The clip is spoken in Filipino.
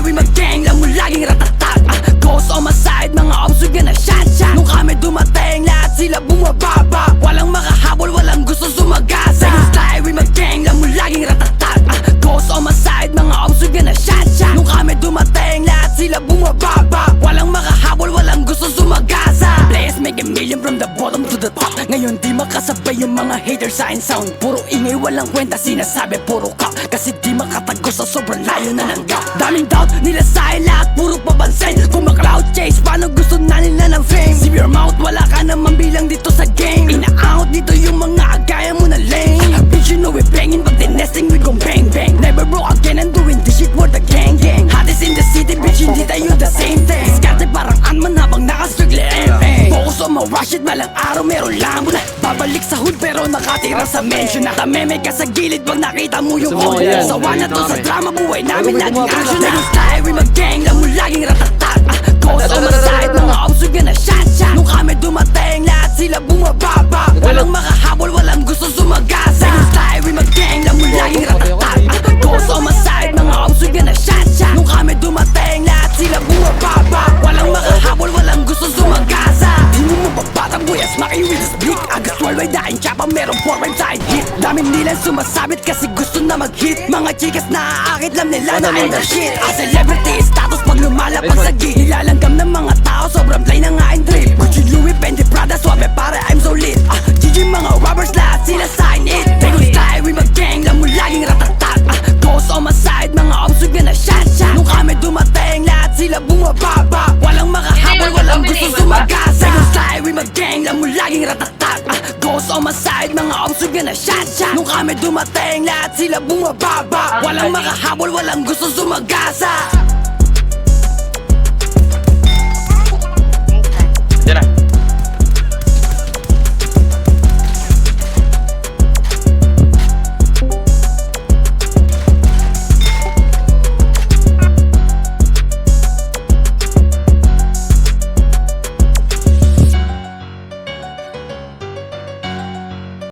we mag-gang, lang mo laging ratatak. Ghost on my side, mga ops we gonna shot. Nung kami dumating, lahat sila bumababa. Walang makahabol, walang gusto sumagasa. Style, we mag-gang, lang mo laging ratatak. Ghost on my side, mga ops we gonna shot. Nung kami dumating, lahat sila bumababa. Walang makahabol, walang gusto sumagasa. Players make a million from the bottom to the top. Ngayon di makasabay yung mga haters sa sound. Puro ingay, walang kwenta, sinasabi puro kap. Kasi di makatago sa sobrang layo na ng gap. Daming doubt nila sa lahat, puro pabansin. Kung ma-cloud chase, paano gusto na nila ng fame? Zip your mouth, wala ka naman bilang dito sa game. Ina-out dito yung mga gaya mo na lame. Bitch, you know we bangin', but the nesting we gon' bang bang. Never broke again and doing this shit for the gang gang. Hottest in the city, bitch, hindi tayo the same thing. Skate parang Ant-Man habang nakastrigle M. Focus on my rush it, malang araw meron lang muna. Babalik sa hood pero nakatira sa mansion na. Tameme ka sa gilid pag nakita mo yung Gusto mo audio. yan. Sawa na to sa drama, buhay namin Bago naging mo action mapapala. na. Style, we mag-gang, lang mo laging ratatak. Ghost on my side, mga ops we gonna shot. Nung kami dumating, lahat sila bumababa. Walang makahabol, walang gusto sumagasa. Style, we mag-gang, lang mo laging ratatak. Ghost on my side, mga ops we gonna shot. Nung kami dumating, lahat sila bumababa. Walang makahabol, walang gusto sumagasa. Di mo mababata, buyas, makiwin sa speak. Agas walway, daing tsapa, meron 4-5 side hit. Daming nilang sumasabit kasi gusto na mag-hit. Mga chikas na aakit, lam nila na I'm the shit. A celebrity status pag lumalapag sa gig. Nilalanggam ng mga tao, sobrang play na nga ang trip. Gucci, Louis, Fendi, Prada, suabe pare I'm so lit. GG mga robbers, lahat sila sign it. Tego style, we mag-gang, lang mo laging ratatak. Ghost on my side, mga ops we gonna shot. Nung kami dumating, lahat sila bumababa. Walang makahabol, walang gusto sumagasa. Tego style, we mag-gang, lang mo laging ratatak. Ghost on my side, mga ops we gonna shot. Nung kami dumating, lahat sila bumababa. Walang makahabol, walang gusto sumagasa.